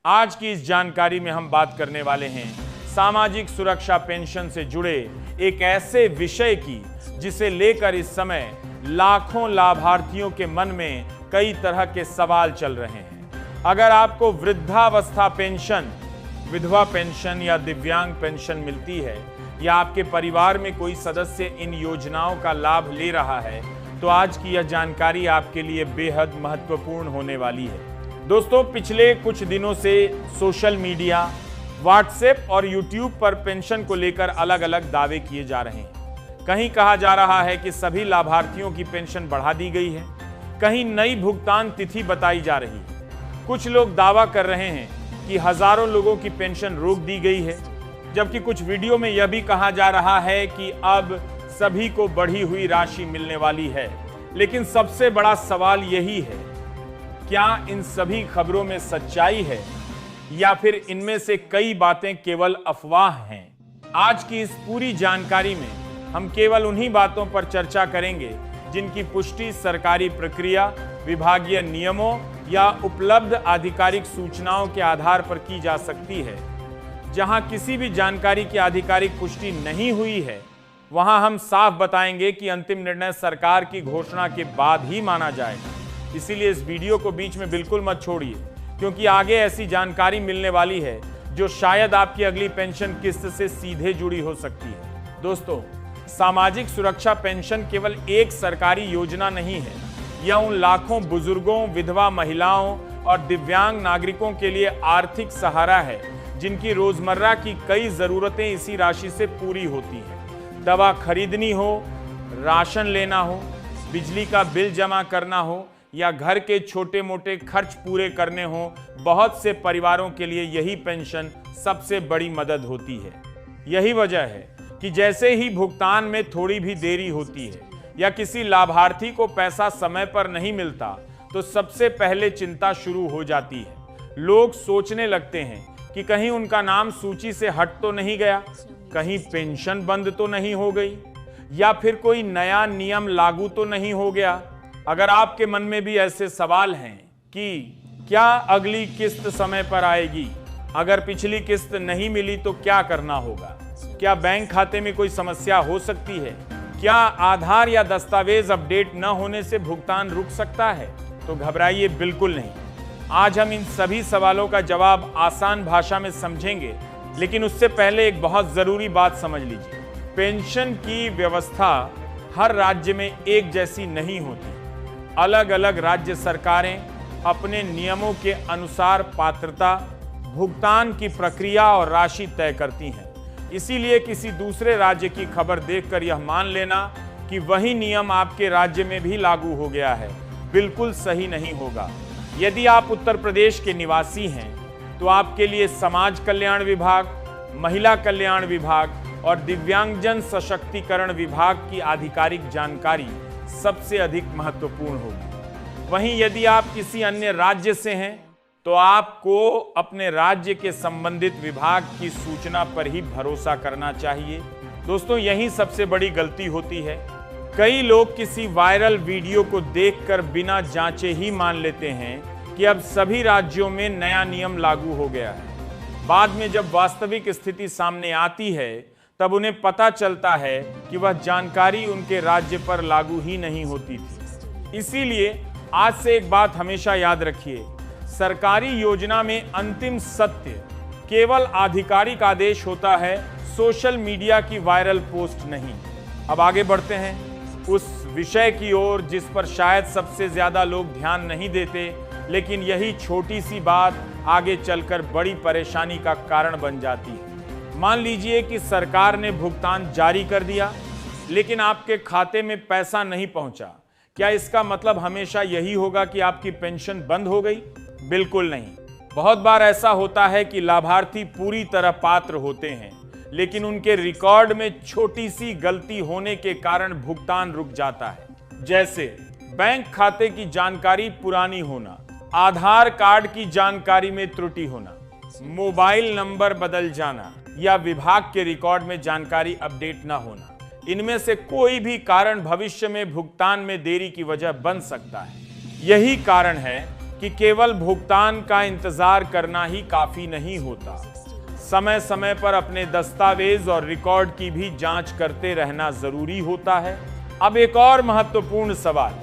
आज की इस जानकारी में हम बात करने वाले हैं सामाजिक सुरक्षा पेंशन से जुड़े एक ऐसे विषय की जिसे लेकर इस समय लाखों लाभार्थियों के मन में कई तरह के सवाल चल रहे हैं। अगर आपको वृद्धावस्था पेंशन, विधवा पेंशन या दिव्यांग पेंशन मिलती है या आपके परिवार में कोई सदस्य इन योजनाओं का लाभ ले रहा है तो आज की यह जानकारी आपके लिए बेहद महत्वपूर्ण होने वाली है। दोस्तों, पिछले कुछ दिनों से सोशल मीडिया, व्हाट्सएप और यूट्यूब पर पेंशन को लेकर अलग अलग दावे किए जा रहे हैं। कहीं कहा जा रहा है कि सभी लाभार्थियों की पेंशन बढ़ा दी गई है, कहीं नई भुगतान तिथि बताई जा रही है। कुछ लोग दावा कर रहे हैं कि हजारों लोगों की पेंशन रोक दी गई है, जबकि कुछ वीडियो में यह भी कहा जा रहा है कि अब सभी को बढ़ी हुई राशि मिलने वाली है। लेकिन सबसे बड़ा सवाल यही है, क्या इन सभी खबरों में सच्चाई है या फिर इनमें से कई बातें केवल अफवाह हैं? आज की इस पूरी जानकारी में हम केवल उन्हीं बातों पर चर्चा करेंगे जिनकी पुष्टि सरकारी प्रक्रिया, विभागीय नियमों या उपलब्ध आधिकारिक सूचनाओं के आधार पर की जा सकती है। जहां किसी भी जानकारी की आधिकारिक पुष्टि नहीं हुई है, वहां हम साफ बताएंगे कि अंतिम निर्णय सरकार की घोषणा के बाद ही माना जाएगा। इसीलिए इस वीडियो को बीच में बिल्कुल मत छोड़िए, क्योंकि आगे ऐसी जानकारी मिलने वाली है जो शायद आपकी अगली पेंशन किस्त से सीधे जुड़ी हो सकती है। दोस्तों, सामाजिक सुरक्षा पेंशन केवल एक सरकारी योजना नहीं है। यह उन लाखों बुजुर्गों, विधवा महिलाओं और दिव्यांग नागरिकों के लिए आर्थिक सहारा है जिनकी रोजमर्रा की कई जरूरतें इसी राशि से पूरी होती हैं। दवा खरीदनी हो, राशन लेना हो, बिजली का बिल जमा करना हो या घर के छोटे मोटे खर्च पूरे करने हो, बहुत से परिवारों के लिए यही पेंशन सबसे बड़ी मदद होती है। यही वजह है कि जैसे ही भुगतान में थोड़ी भी देरी होती है या किसी लाभार्थी को पैसा समय पर नहीं मिलता तो सबसे पहले चिंता शुरू हो जाती है। लोग सोचने लगते हैं कि कहीं उनका नाम सूची से हट तो नहीं गया, कहीं पेंशन बंद तो नहीं हो गई, या फिर कोई नया नियम लागू तो नहीं हो गया। अगर आपके मन में भी ऐसे सवाल हैं कि क्या अगली किस्त समय पर आएगी, अगर पिछली किस्त नहीं मिली तो क्या करना होगा, क्या बैंक खाते में कोई समस्या हो सकती है, क्या आधार या दस्तावेज अपडेट न होने से भुगतान रुक सकता है, तो घबराइए बिल्कुल नहीं। आज हम इन सभी सवालों का जवाब आसान भाषा में समझेंगे, लेकिन उससे पहले एक बहुत जरूरी बात समझ लीजिए। पेंशन की व्यवस्था हर राज्य में एक जैसी नहीं होती। अलग अलग राज्य सरकारें अपने नियमों के अनुसार पात्रता, भुगतान की प्रक्रिया और राशि तय करती हैं। इसीलिए किसी दूसरे राज्य की खबर देखकर यह मान लेना कि वही नियम आपके राज्य में भी लागू हो गया है, बिल्कुल सही नहीं होगा। यदि आप उत्तर प्रदेश के निवासी हैं तो आपके लिए समाज कल्याण विभाग, महिला कल्याण विभाग और दिव्यांगजन सशक्तिकरण विभाग की आधिकारिक जानकारी सबसे अधिक महत्वपूर्ण होगी। वहीं यदि आप किसी अन्य राज्य से हैं तो आपको अपने राज्य के संबंधित विभाग की सूचना पर ही भरोसा करना चाहिए। दोस्तों, यही सबसे बड़ी गलती होती है। कई लोग किसी वायरल वीडियो को देखकर बिना जांचे ही मान लेते हैं कि अब सभी राज्यों में नया नियम लागू हो गया है। बाद में जब वास्तविक स्थिति सामने आती है तब उन्हें पता चलता है कि वह जानकारी उनके राज्य पर लागू ही नहीं होती थी। इसीलिए आज से एक बात हमेशा याद रखिए, सरकारी योजना में अंतिम सत्य केवल आधिकारिक आदेश होता है, सोशल मीडिया की वायरल पोस्ट नहीं। अब आगे बढ़ते हैं उस विषय की ओर जिस पर शायद सबसे ज्यादा लोग ध्यान नहीं देते, लेकिन यही छोटी सी बात आगे चलकर बड़ी परेशानी का कारण बन जाती है। मान लीजिए कि सरकार ने भुगतान जारी कर दिया लेकिन आपके खाते में पैसा नहीं पहुंचा। क्या इसका मतलब हमेशा यही होगा कि आपकी पेंशन बंद हो गई? बिल्कुल नहीं। बहुत बार ऐसा होता है कि लाभार्थी पूरी तरह पात्र होते हैं लेकिन उनके रिकॉर्ड में छोटी सी गलती होने के कारण भुगतान रुक जाता है। जैसे बैंक खाते की जानकारी पुरानी होना, आधार कार्ड की जानकारी में त्रुटि होना, मोबाइल नंबर बदल जाना या विभाग के रिकॉर्ड में जानकारी अपडेट न होना। इनमें से कोई भी कारण भविष्य में भुगतान में देरी की वजह बन सकता है। यही कारण है कि केवल भुगतान का इंतजार करना ही काफी नहीं होता। समय समय पर अपने दस्तावेज और रिकॉर्ड की भी जांच करते रहना जरूरी होता है। अब एक और महत्वपूर्ण सवाल,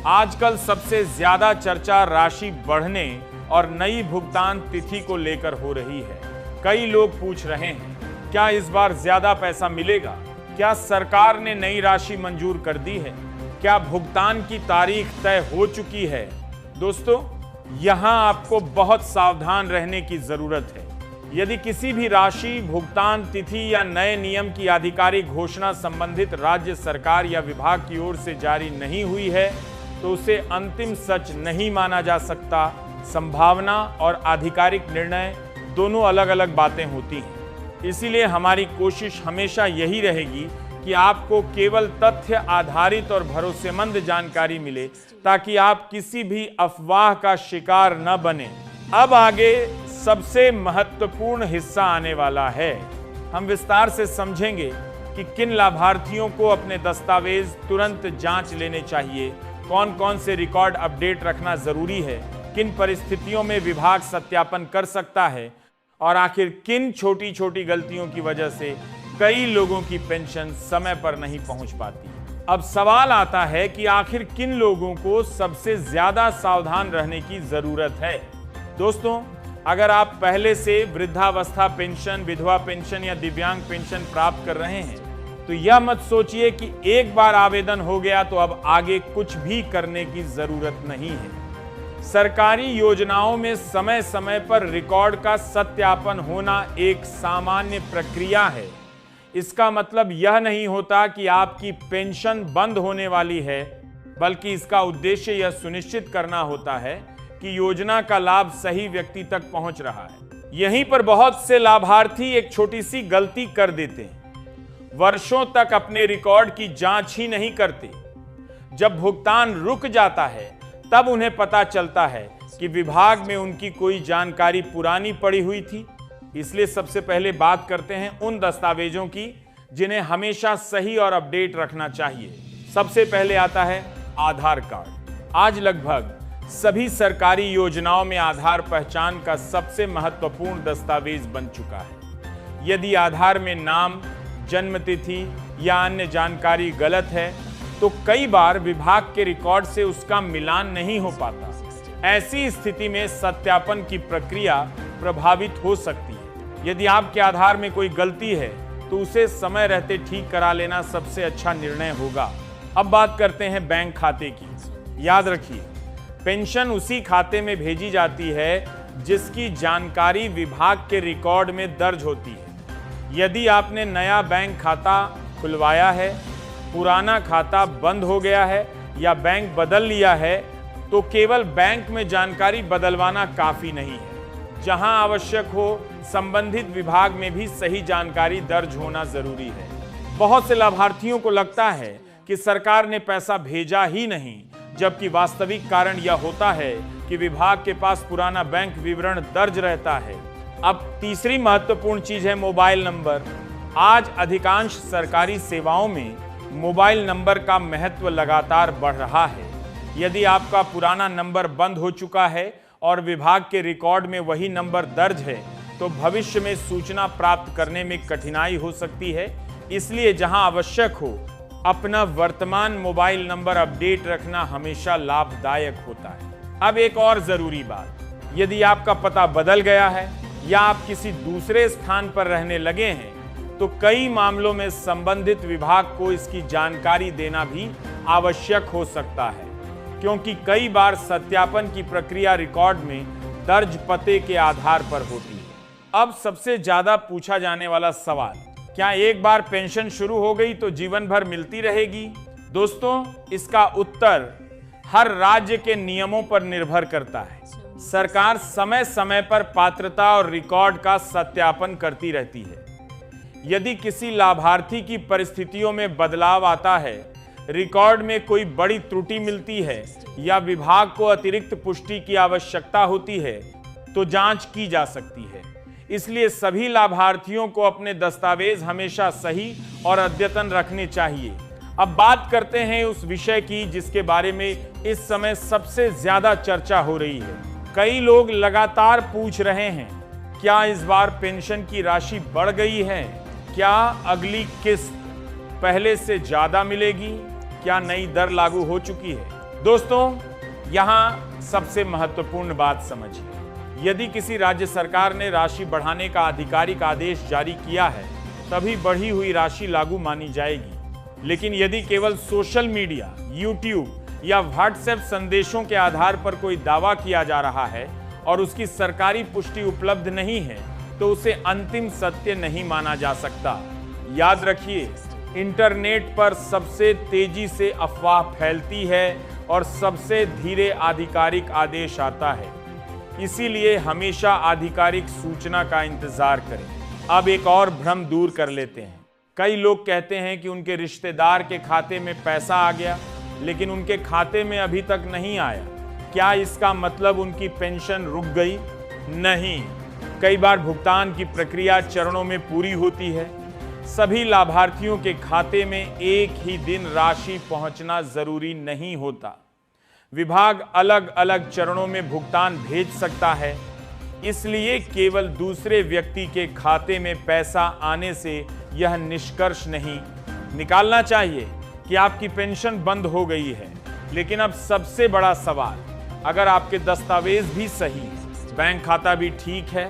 आजकल सबसे ज्यादा चर्चा राशि बढ़ने और नई भुगतान तिथि को लेकर हो रही है। कई लोग पूछ रहे हैं, क्या इस बार ज्यादा पैसा मिलेगा? क्या सरकार ने नई राशि मंजूर कर दी है? क्या भुगतान की तारीख तय हो चुकी है? दोस्तों, यहां आपको बहुत सावधान रहने की जरूरत है। यदि किसी भी राशि, भुगतान तिथि या नए नियम की आधिकारिक घोषणा संबंधित राज्य सरकार या विभाग की ओर से जारी नहीं हुई है, तो उसे अंतिम सच नहीं माना जा सकता। संभावना और आधिकारिक निर्णय दोनों अलग अलग बातें होती हैं। इसीलिए हमारी कोशिश हमेशा यही रहेगी कि आपको केवल तथ्य आधारित और भरोसेमंद जानकारी मिले, ताकि आप किसी भी अफवाह का शिकार न बने। अब आगे सबसे महत्वपूर्ण हिस्सा आने वाला है। हम विस्तार से समझेंगे कि किन लाभार्थियों को अपने दस्तावेज तुरंत जांच लेने चाहिए, कौन कौन से रिकॉर्ड अपडेट रखना जरूरी है, किन परिस्थितियों में विभाग सत्यापन कर सकता है और आखिर किन छोटी छोटी गलतियों की वजह से कई लोगों की पेंशन समय पर नहीं पहुंच पाती। अब सवाल आता है कि आखिर किन लोगों को सबसे ज्यादा सावधान रहने की जरूरत है। दोस्तों, अगर आप पहले से वृद्धावस्था पेंशन, विधवा पेंशन या दिव्यांग पेंशन प्राप्त कर रहे हैं, तो यह मत सोचिए कि एक बार आवेदन हो गया तो अब आगे कुछ भी करने की जरूरत नहीं है। सरकारी योजनाओं में समय समय पर रिकॉर्ड का सत्यापन होना एक सामान्य प्रक्रिया है। इसका मतलब यह नहीं होता कि आपकी पेंशन बंद होने वाली है, बल्कि इसका उद्देश्य यह सुनिश्चित करना होता है कि योजना का लाभ सही व्यक्ति तक पहुंच रहा है। यहीं पर बहुत से लाभार्थी एक छोटी सी गलती कर देते हैं। वर्षों तक अपने रिकॉर्ड की जांच ही नहीं करते। जब भुगतान रुक जाता है, तब उन्हें पता चलता है कि विभाग में उनकी कोई जानकारी पुरानी पड़ी हुई थी। इसलिए सबसे पहले बात करते हैं उन दस्तावेजों की जिन्हें हमेशा सही और अपडेट रखना चाहिए। सबसे पहले आता है आधार कार्ड। आज लगभग सभी सरकारी योजनाओं में आधार पहचान का सबसे महत्वपूर्ण दस्तावेज बन चुका है। यदि आधार में नाम, जन्मतिथि या अन्य जानकारी गलत है, तो कई बार विभाग के रिकॉर्ड से उसका मिलान नहीं हो पाता। ऐसी स्थिति में सत्यापन की प्रक्रिया प्रभावित हो सकती है। यदि आपके आधार में कोई गलती है, तो उसे समय रहते ठीक करा लेना सबसे अच्छा निर्णय होगा। अब बात करते हैं बैंक खाते की। याद रखिए, पेंशन उसी खाते में भेजी जाती है जिसकी जानकारी विभाग के रिकॉर्ड में दर्ज होती है। यदि आपने नया बैंक खाता खुलवाया है, पुराना खाता बंद हो गया है या बैंक बदल लिया है, तो केवल बैंक में जानकारी बदलवाना काफी नहीं है। जहां आवश्यक हो, संबंधित विभाग में भी सही जानकारी दर्ज होना जरूरी है। बहुत से लाभार्थियों को लगता है कि सरकार ने पैसा भेजा ही नहीं, जबकि वास्तविक कारण यह होता है कि विभाग के पास पुराना बैंक विवरण दर्ज रहता है। अब तीसरी महत्वपूर्ण चीज है मोबाइल नंबर। आज अधिकांश सरकारी सेवाओं में मोबाइल नंबर का महत्व लगातार बढ़ रहा है। यदि आपका पुराना नंबर बंद हो चुका है और विभाग के रिकॉर्ड में वही नंबर दर्ज है, तो भविष्य में सूचना प्राप्त करने में कठिनाई हो सकती है। इसलिए जहां आवश्यक हो, अपना वर्तमान मोबाइल नंबर अपडेट रखना हमेशा लाभदायक होता है। अब एक और जरूरी बात, यदि आपका पता बदल गया है या आप किसी दूसरे स्थान पर रहने लगे हैं, तो कई मामलों में संबंधित विभाग को इसकी जानकारी देना भी आवश्यक हो सकता है, क्योंकि कई बार सत्यापन की प्रक्रिया रिकॉर्ड में दर्ज पते के आधार पर होती है। अब सबसे ज्यादा पूछा जाने वाला सवाल, क्या एक बार पेंशन शुरू हो गई तो जीवन भर मिलती रहेगी? दोस्तों, इसका उत्तर हर राज्य के नियमों पर निर्भर करता है। सरकार समय समय पर पात्रता और रिकॉर्ड का सत्यापन करती रहती है। यदि किसी लाभार्थी की परिस्थितियों में बदलाव आता है, रिकॉर्ड में कोई बड़ी त्रुटि मिलती है या विभाग को अतिरिक्त पुष्टि की आवश्यकता होती है, तो जांच की जा सकती है। इसलिए सभी लाभार्थियों को अपने दस्तावेज हमेशा सही और अद्यतन रखने चाहिए। अब बात करते हैं उस विषय की जिसके बारे में इस समय सबसे ज्यादा चर्चा हो रही है। कई लोग लगातार पूछ रहे हैं, क्या इस बार पेंशन की राशि बढ़ गई है? क्या अगली किस्त पहले से ज्यादा मिलेगी? क्या नई दर लागू हो चुकी है? दोस्तों, यहां सबसे महत्वपूर्ण बात समझिए। यदि किसी राज्य सरकार ने राशि बढ़ाने का आधिकारिक आदेश जारी किया है, तभी बढ़ी हुई राशि लागू मानी जाएगी। लेकिन यदि केवल सोशल मीडिया, यूट्यूब या व्हाट्सएप संदेशों के आधार पर कोई दावा किया जा रहा है और उसकी सरकारी पुष्टि उपलब्ध नहीं है, तो उसे अंतिम सत्य नहीं माना जा सकता। याद रखिए, इंटरनेट पर सबसे तेजी से अफवाह फैलती है और सबसे धीरे आधिकारिक आदेश आता है। इसीलिए हमेशा आधिकारिक सूचना का इंतजार करें। अब एक और भ्रम दूर कर लेते हैं। कई लोग कहते हैं कि उनके रिश्तेदार के खाते में पैसा आ गया, लेकिन उनके खाते में अभी तक नहीं आया। क्या इसका मतलब उनकी पेंशन रुक गई? नहीं, कई बार भुगतान की प्रक्रिया चरणों में पूरी होती है। सभी लाभार्थियों के खाते में एक ही दिन राशि पहुंचना जरूरी नहीं होता। विभाग अलग अलग चरणों में भुगतान भेज सकता है। इसलिए केवल दूसरे व्यक्ति के खाते में पैसा आने से यह निष्कर्ष नहीं निकालना चाहिए कि आपकी पेंशन बंद हो गई है। लेकिन अब सबसे बड़ा सवाल, अगर आपके दस्तावेज भी सही, बैंक खाता भी ठीक है,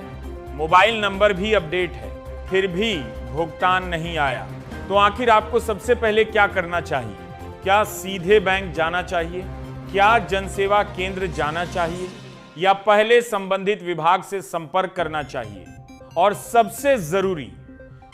मोबाइल नंबर भी अपडेट है, फिर भी भुगतान नहीं आया, तो आखिर आपको सबसे पहले क्या करना चाहिए? क्या सीधे बैंक जाना चाहिए? क्या जनसेवा केंद्र जाना चाहिए? या पहले संबंधित विभाग से संपर्क करना चाहिए? और सबसे जरूरी,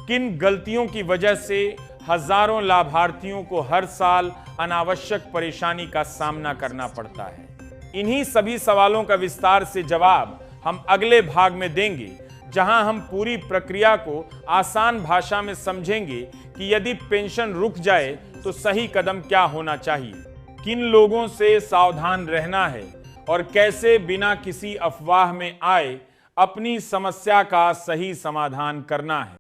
किन गलतियों की वजह से हजारों लाभार्थियों को हर साल अनावश्यक परेशानी का सामना करना पड़ता है? इन्हीं सभी सवालों का विस्तार से जवाब हम अगले भाग में देंगे, जहां हम पूरी प्रक्रिया को आसान भाषा में समझेंगे कि यदि पेंशन रुक जाए तो सही कदम क्या होना चाहिए, किन लोगों से सावधान रहना है और कैसे बिना किसी अफवाह में आए अपनी समस्या का सही समाधान करना है।